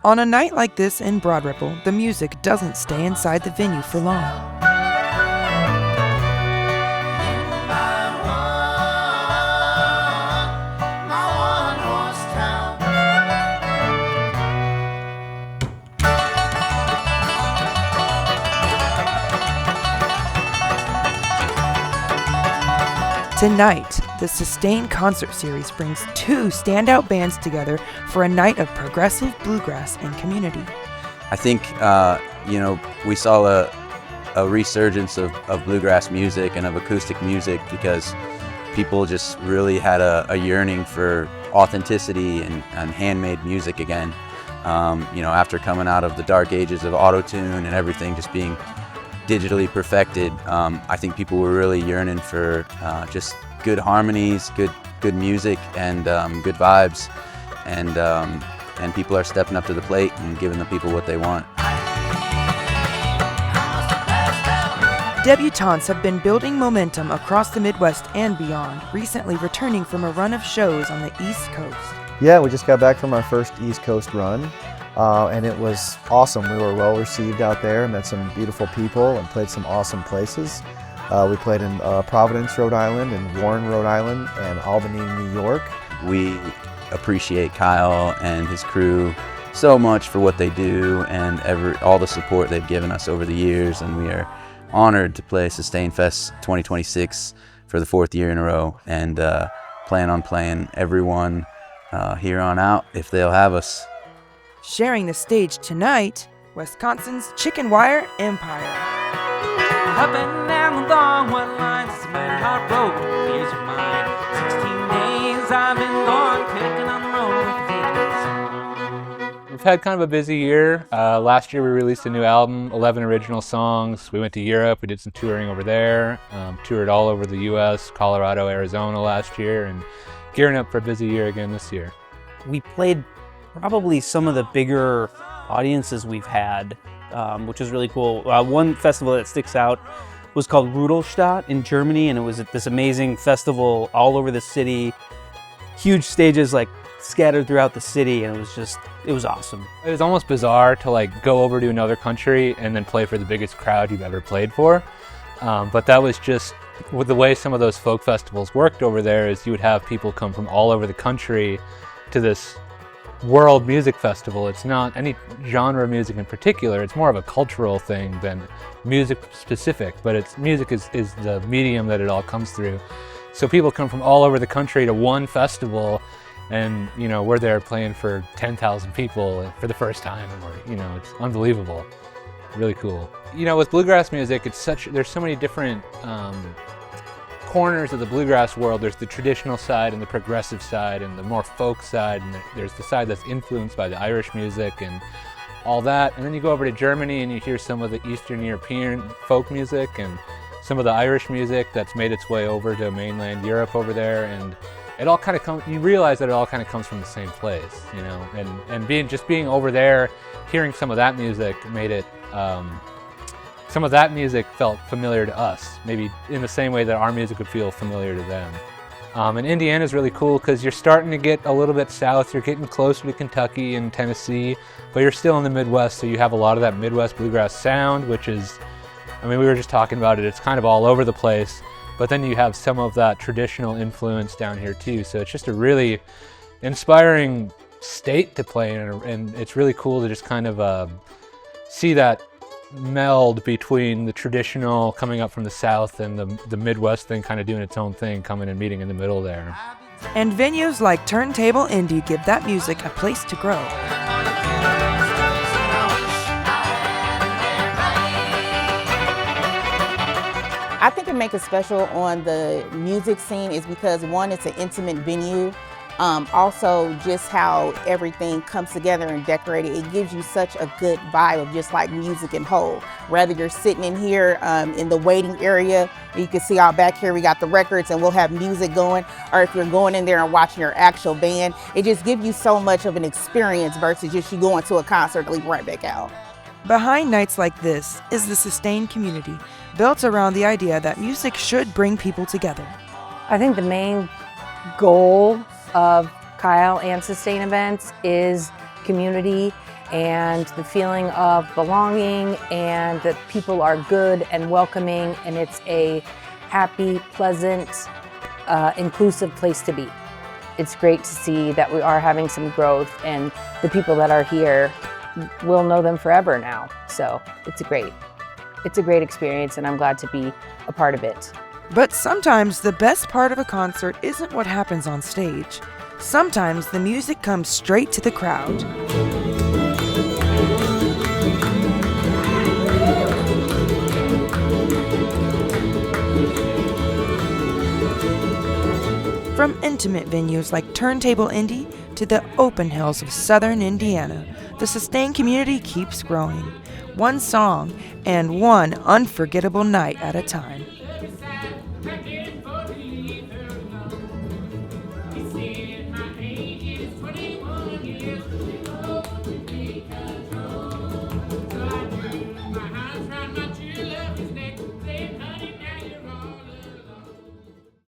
On a night like this in Broad Ripple, the music doesn't stay inside the venue for long. Tonight, the Sustain concert series brings two standout bands together for a night of progressive bluegrass and community. I think, we saw a resurgence of bluegrass music and of acoustic music because people just really had a yearning for authenticity and handmade music again. After coming out of the dark ages of auto-tune and everything just being digitally perfected, I think people were really yearning for just good harmonies, good music, and good vibes, and people are stepping up to the plate and giving the people what they want. Debutants have been building momentum across the Midwest and beyond, recently returning from a run of shows on the East Coast. Yeah, we just got back from our first East Coast run. And it was awesome. We were well received out there, met some beautiful people, and played some awesome places. We played in Providence, Rhode Island, and Warren, Rhode Island, and Albany, New York. We appreciate Kyle and his crew so much for what they do and all the support they've given us over the years, and we are honored to play Sustain Fest 2026 for the 4th year in a row, and plan on playing everyone here on out if they'll have us. Sharing the stage tonight, Wisconsin's Chicken Wire Empire. Up and down the long white lines, it's a mighty hard road, here's your mind. 16 days I've been gone, picking on the road with the Debutants. We've had kind of a busy year. Last year we released a new album, 11 original songs. We went to Europe, we did some touring over there, toured all over the US, Colorado, Arizona last year, and gearing up for a busy year again this year. We played probably some of the bigger audiences we've had, which is really cool. One festival that sticks out was called Rudolstadt in Germany, and it was this amazing festival all over the city, huge stages like scattered throughout the city, and it was awesome. It was almost bizarre to go over to another country and then play for the biggest crowd you've ever played for. But that was just, with the way some of those folk festivals worked over there, is you would have people come from all over the country to this world music festival. It's not any genre of music in particular, it's more of a cultural thing than music specific, but music is the medium that it all comes through. So people come from all over the country to one festival, and we're there playing for 10,000 people for the first time, and it's unbelievable. Really cool. With bluegrass music, there's so many different corners of the bluegrass world. There's the traditional side and the progressive side and the more folk side, and there's the side that's influenced by the Irish music and all that. And then you go over to Germany and you hear some of the Eastern European folk music and some of the Irish music that's made its way over to mainland Europe over there, and it all kind of you realize that it all kind of comes from the same place, and being over there, hearing some of that music made it some of that music felt familiar to us, maybe in the same way that our music would feel familiar to them. And Indiana's really cool because you're starting to get a little bit south, you're getting closer to Kentucky and Tennessee, but you're still in the Midwest, so you have a lot of that Midwest bluegrass sound, which is, we were just talking about it, it's kind of all over the place, but then you have some of that traditional influence down here too, so it's just a really inspiring state to play in, and it's really cool to just kind of see that meld between the traditional coming up from the South and the Midwest thing kind of doing its own thing, coming and meeting in the middle there. And venues like Turntable Indy give that music a place to grow. I think it makes it special on the music scene is because, one, it's an intimate venue. Also, just how everything comes together and decorated, it gives you such a good vibe of just like music in whole. Whether you're sitting in here in the waiting area, you can see out back here we got the records and we'll have music going, or if you're going in there and watching your actual band, it just gives you so much of an experience versus just you going to a concert and leave right back out. Behind nights like this is the Sustain community, built around the idea that music should bring people together. I think the main goal of Kyle and Sustain events is community and the feeling of belonging, and that people are good and welcoming, and it's a happy, pleasant, inclusive place to be. It's great to see that we are having some growth, and the people that are here, we'll know them forever now. So it's a great experience, and I'm glad to be a part of it. But sometimes the best part of a concert isn't what happens on stage. Sometimes the music comes straight to the crowd. From intimate venues like Turntable Indy to the open hills of southern Indiana, the Sustain community keeps growing, one song and one unforgettable night at a time.